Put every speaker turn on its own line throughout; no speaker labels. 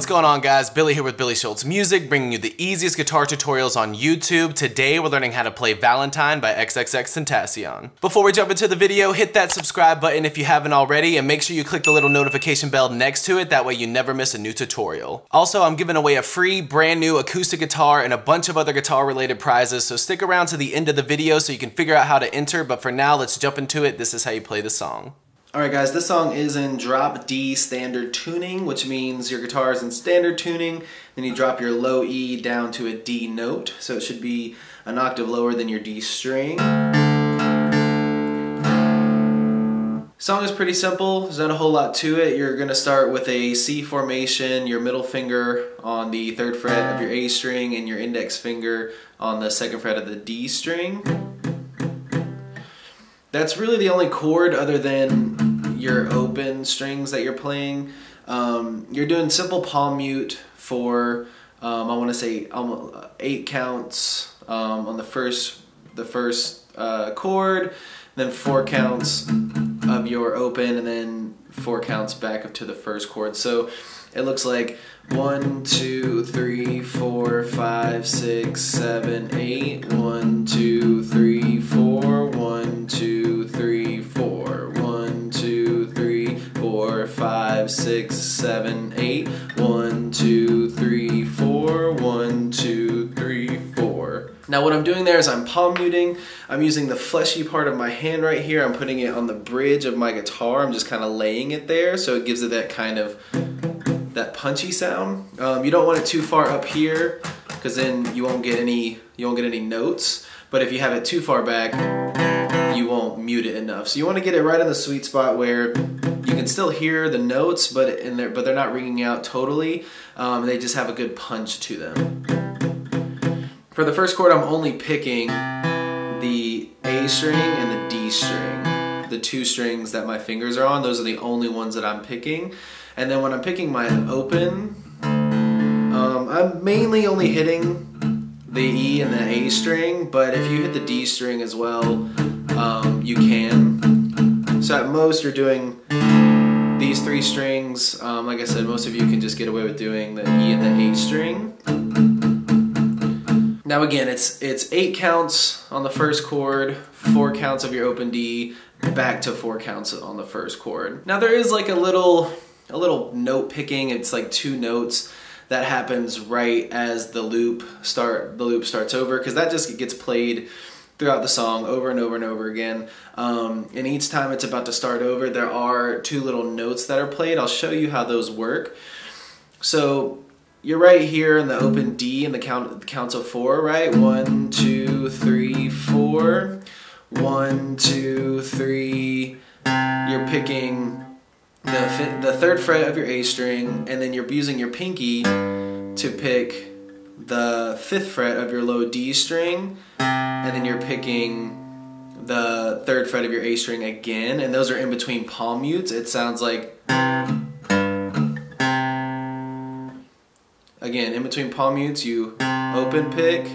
what's going on, guys? Billy here with Billy Schultz Music, bringing you the easiest guitar tutorials on YouTube. Today we're learning how to play Valentine by XXXTentacion. Before we jump into the video, hit that subscribe button if you haven't already, and make sure you click the little notification bell next to it, that way you never miss a new tutorial. Also, I'm giving away a free brand new acoustic guitar and a bunch of other guitar related prizes, so stick around to the end of the video so you can figure out how to enter, but for now, let's jump into it. This is how you play the song. Alright guys, this song is in drop D standard tuning, which means your guitar is in standard tuning, then you drop your low E down to a D note, so it should be an octave lower than your D string. Song is pretty simple, there's not a whole lot to it. You're going to start with a C formation, your middle finger on the 3rd fret of your A string and your index finger on the 2nd fret of the D string. That's really the only chord other than your open strings that you're playing. You're doing simple palm mute for, I want to say 8 counts on the first chord, then 4 counts of your open, and then 4 counts back up to the first chord. So it looks like 1, 2, 3, 4, 5, 6, 7, 8. 1, 2, 3, 4. 1, 2, 3, 4. 1, 2, 3, 4, 5, 6, 7, 8. 1, 2, 3, 4. 1, 2, 3, 4. Now what I'm doing there is I'm palm muting. I'm using the fleshy part of my hand right here. I'm putting it on the bridge of my guitar. I'm just kind of laying it there so it gives it that kind of punchy sound. You don't want it too far up here because then you won't get any notes. But if you have it too far back, you won't mute it enough. So you want to get it right in the sweet spot where you can still hear the notes, but they're not ringing out totally. They just have a good punch to them. For the first chord, I'm only picking the A string and the D string. The 2 strings that my fingers are on, those are the only ones that I'm picking. And then when I'm picking my open, I'm mainly only hitting the E and the A string, but if you hit the D string as well, you can. So at most you're doing these 3 strings. Like I said, most of you can just get away with doing the E and the A string. Now again, it's 8 counts on the first chord, 4 counts of your open D, back to 4 counts on the first chord. Now there is like a little note picking. It's like 2 notes that happens right as the loop starts over, because that just gets played throughout the song over and over and over again. And each time it's about to start over, there are 2 little notes that are played. I'll show you how those work. So you're right here in the open D and the counts of 4, right? 1, 2, 3, 4. 1, 2, 3. You're picking the 3rd fret of your A string, and then you're using your pinky to pick the 5th fret of your low D string, and then you're picking the 3rd fret of your A string again, and those are in between palm mutes. It sounds like, again, in between palm mutes, you open pick,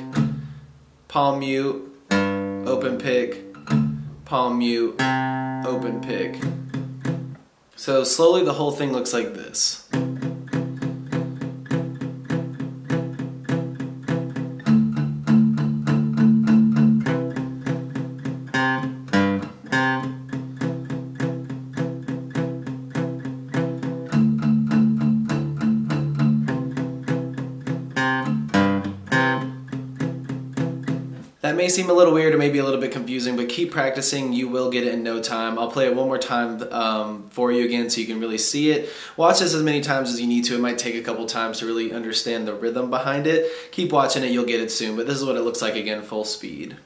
palm mute, open pick, palm mute, open pick. So slowly the whole thing looks like this. That may seem a little weird or maybe a little bit confusing, but keep practicing. You will get it in no time. I'll play it one more time for you again so you can really see it. Watch this as many times as you need to. It might take a couple times to really understand the rhythm behind it. Keep watching it, you'll get it soon, but this is what it looks like again, full speed.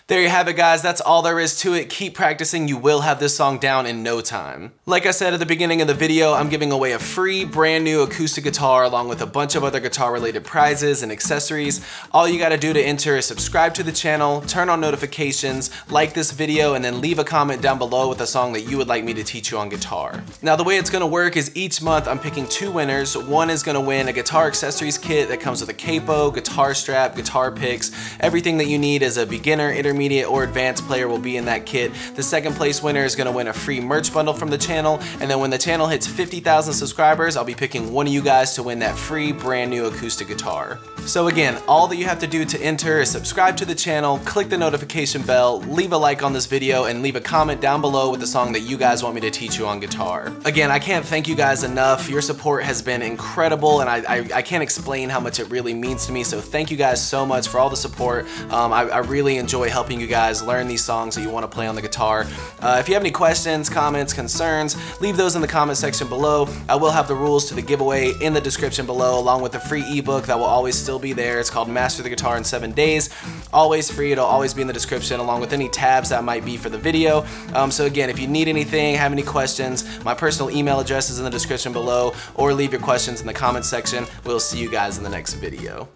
There there you have it, guys. That's all there is to it. Keep practicing. You will have this song down in no time. Like I said at the beginning of the video, I'm giving away a free brand new acoustic guitar along with a bunch of other guitar related prizes and accessories. All you gotta do to enter is subscribe to the channel, turn on notifications, like this video, and then leave a comment down below with a song that you would like me to teach you on guitar. Now the way it's gonna work is each month I'm picking 2 winners. One is gonna win a guitar accessories kit that comes with a capo, guitar strap, guitar picks. Everything that you need as a beginner, intermediate, or advanced player will be in that kit. The second place winner is gonna win a free merch bundle from the channel, and then when the channel hits 50,000 subscribers, I'll be picking one of you guys to win that free brand new acoustic guitar. So again, all that you have to do to enter is subscribe to the channel, click the notification bell, leave a like on this video, and leave a comment down below with the song that you guys want me to teach you on guitar. Again, I can't thank you guys enough. Your support has been incredible, and I can't explain how much it really means to me, so thank you guys so much for all the support. I really enjoy helping you guys learn these songs that you want to play on the guitar. If you have any questions, comments, concerns, leave those in the comment section below. I will have the rules to the giveaway in the description below, along with the free ebook that will always still be there. It's called Master the Guitar in 7 Days. Always free. It'll always be in the description, along with any tabs that might be for the video. So again, if you need anything, have any questions, my personal email address is in the description below, or leave your questions in the comment section. We'll see you guys in the next video.